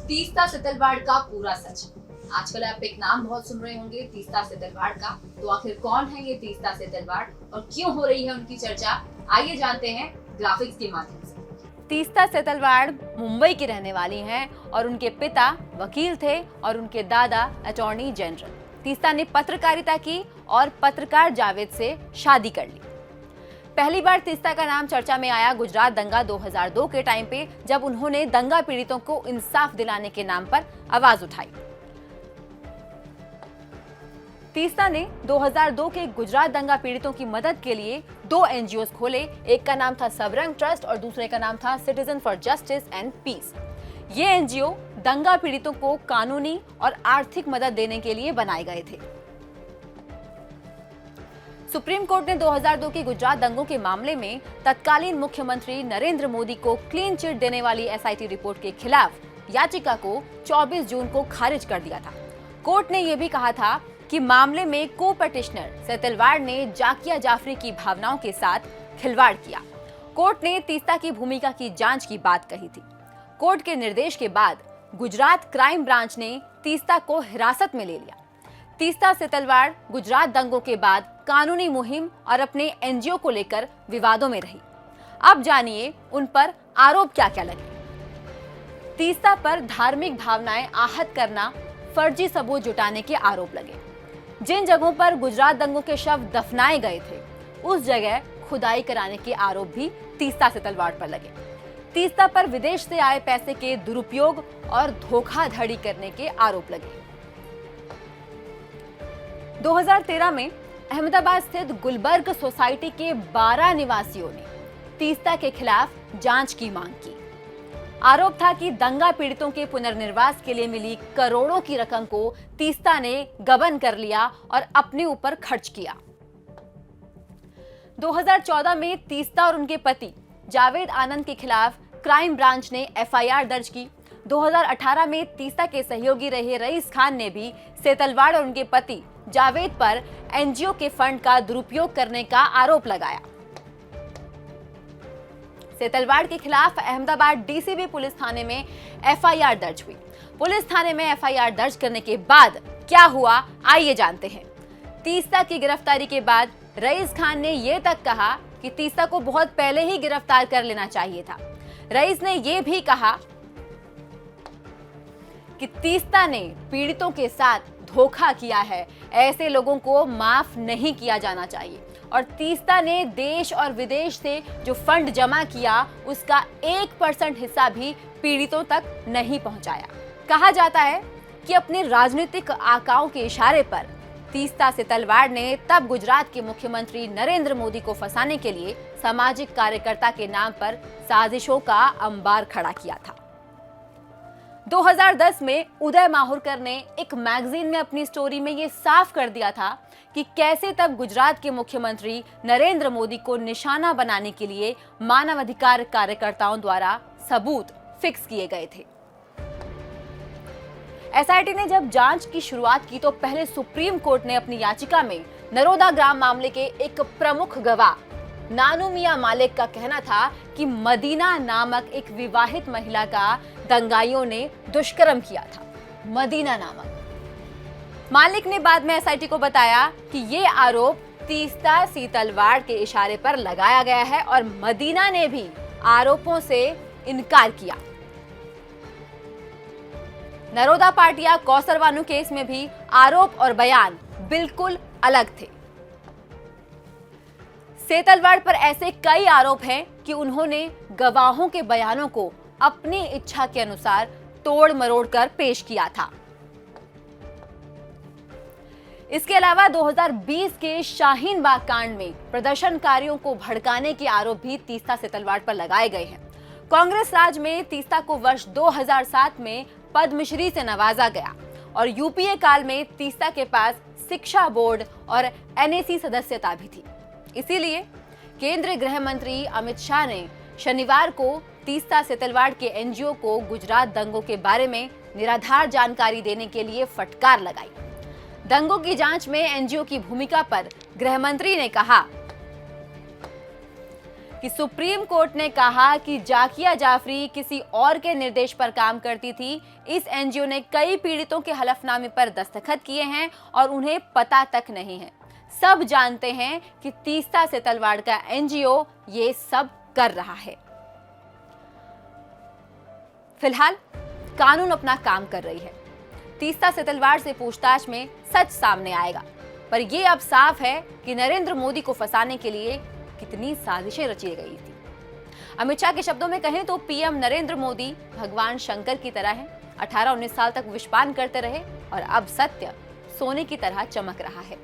तीस्ता सितलवाड़ का पूरा सच। आजकल आप एक नाम बहुत सुन रहे होंगे, तीस्ता सितलवाड़ का। तो आखिर कौन है ये तीस्ता सितलवाड़ और क्यों हो रही है उनकी चर्चा, आइए जानते हैं ग्राफिक्स के माध्यम से। तीस्ता सितलवाड़ मुंबई की रहने वाली हैं और उनके पिता वकील थे और उनके दादा अटॉर्नी जनरल। तीस्ता ने पत्रकारिता की और पत्रकार जावेद से शादी कर ली। पहली बार तीस्ता का नाम चर्चा में आया गुजरात दंगा 2002 के टाइम पे, जब उन्होंने दंगा पीड़ितों को इंसाफ दिलाने के नाम पर आवाज उठाई। तीस्ता ने 2002 के गुजरात दंगा पीड़ितों की मदद के लिए 2 एनजीओस खोले। एक का नाम था सबरंग ट्रस्ट और दूसरे का नाम था citizen for justice and peace. ये एनजीओ दंगा पीड़ितों को कानूनी और आर्थिक मदद देने के लिए बनाए गए थे। सुप्रीम कोर्ट ने 2002 के गुजरात दंगों के मामले में तत्कालीन मुख्यमंत्री नरेंद्र मोदी को क्लीन चिट देने वाली एसआईटी रिपोर्ट के खिलाफ याचिका को 24 जून को खारिज कर दिया था। कोर्ट ने यह भी कहा था कि मामले में को पिटिशनर सितलवाड़ ने जाकिया जाफरी की भावनाओं के साथ खिलवाड़ किया। कोर्ट ने तीस्ता की भूमिका की जांच की बात कही थी। कोर्ट के निर्देश के बाद गुजरात क्राइम ब्रांच ने तीस्ता को हिरासत में ले लिया। तीस्ता सितलवाड़ गुजरात दंगों के बाद कानूनी मुहिम और अपने एनजीओ को लेकर विवादों में रही। अब जानिए उन पर आरोप क्या क्या लगे। तीस्ता पर धार्मिक भावनाएं आहत करना, फर्जी सबूत जुटाने के आरोप लगे। जिन जगहों पर गुजरात दंगों के शव दफनाए गए थे, उस जगह खुदाई कराने के आरोप भी तीस्ता सितलवाड़ पर लगे। तीस्ता पर विदेश से आए पैसे के दुरुपयोग और धोखाधड़ी करने के आरोप लगे। 2013 में अहमदाबाद स्थित गुलबर्ग सोसाइटी के 12 निवासियों ने तीस्ता के खिलाफ जांच की मांग की। आरोप था कि दंगा पीड़ितों के पुनर्निर्वास के लिए मिली करोड़ों की रकम को तीस्ता ने गबन कर लिया और अपने ऊपर खर्च किया। 2014 में तीस्ता और उनके पति जावेद आनंद के खिलाफ क्राइम ब्रांच ने एफआईआर दर्ज की। 2018 में तीस्ता के सहयोगी रहे रईस खान ने भी सितलवाड़ और उनके पति जावेद पर एनजीओ के फंड का दुरुपयोग करने का आरोप लगाया। सितलवाड़ के खिलाफ अहमदाबाद डीसीबी पुलिस थाने में एफआईआर दर्ज हुई। पुलिस थाने में एफआईआर दर्ज करने के बाद क्या हुआ, आइए जानते हैं। तीस्ता की गिरफ्तारी के बाद रईस खान ने यह तक कहा कि तीस्ता को बहुत पहले ही गिरफ्तार कर लेना चाहिए था। रईस ने यह भी कहा कि तीस्ता ने पीड़ितों के साथ धोखा किया है, ऐसे लोगों को माफ नहीं किया जाना चाहिए और तीस्ता ने देश और विदेश से जो फंड जमा किया उसका 1% हिस्सा भी पीड़ितों तक नहीं पहुंचाया। कहा जाता है कि अपने राजनीतिक आकाओं के इशारे पर तीस्ता सितलवाड़ ने तब गुजरात के मुख्यमंत्री नरेंद्र मोदी को फंसाने के लिए सामाजिक कार्यकर्ता के नाम पर साजिशों का अंबार खड़ा किया था। 2010 में उदय माहुरकर ने एक मैगजीन में अपनी स्टोरी में ये साफ कर दिया था कि कैसे तब गुजरात के मुख्यमंत्री नरेंद्र मोदी को निशाना बनाने के लिए मानवाधिकार कार्यकर्ताओं द्वारा सबूत फिक्स किए गए थे। एसआईटी ने जब जांच की शुरुआत की तो पहले सुप्रीम कोर्ट ने अपनी याचिका में नरोदा ग्राम मामले के एक प्रमुख गवाह नानू मियां मालिक का कहना था कि मदीना नामक एक विवाहित महिला का दंगाइयों ने दुष्कर्म किया था। मदीना नामक मालिक ने बाद में एसआईटी को बताया कि ये आरोप तीस्ता सितलवाड़ के इशारे पर लगाया गया है और मदीना ने भी आरोपों से इनकार किया। नरोदा पाटिया कौसरवानू केस में भी आरोप और बयान बिल्कुल अलग थे। सितलवाड़ पर ऐसे कई आरोप हैं कि उन्होंने गवाहों के बयानों को अपनी इच्छा के अनुसार तोड़ मरोड़ कर पेश किया था। इसके अलावा 2020 के शाहीन बाग कांड में प्रदर्शनकारियों को भड़काने के आरोप भी तीस्ता सितलवाड़ पर लगाए गए हैं। कांग्रेस राज में तीस्ता को वर्ष 2007 में पद्मश्री से नवाजा गया और यूपीए काल में तीस्ता के पास शिक्षा बोर्ड और एनएसी सदस्यता भी थी। इसीलिए केंद्रीय गृह मंत्री अमित शाह ने शनिवार को तीस्ता सितलवाड़ के एनजीओ को गुजरात दंगों के बारे में निराधार जानकारी देने के लिए फटकार लगाई। दंगों की जांच में एनजीओ की भूमिका पर गृह मंत्री ने कहा कि सुप्रीम कोर्ट ने कहा कि जाकिया जाफरी किसी और के निर्देश पर काम करती थी। इस एनजीओ ने कई पीड़ितों के हलफनामे पर दस्तखत किए हैं और उन्हें पता तक नहीं है। सब जानते हैं कि तीस्ता से तलवाड़ का एनजीओ ये सब कर रहा है। फिलहाल कानून अपना काम कर रही है। तीस्ता से तलवाड़ से पूछताछ में सच सामने आएगा, पर यह अब साफ है कि नरेंद्र मोदी को फंसाने के लिए कितनी साजिशें रची गई थी। अमित शाह के शब्दों में कहें तो पीएम नरेंद्र मोदी भगवान शंकर की तरह हैं। 18-19 साल तक विषपान करते रहे और अब सत्य सोने की तरह चमक रहा है।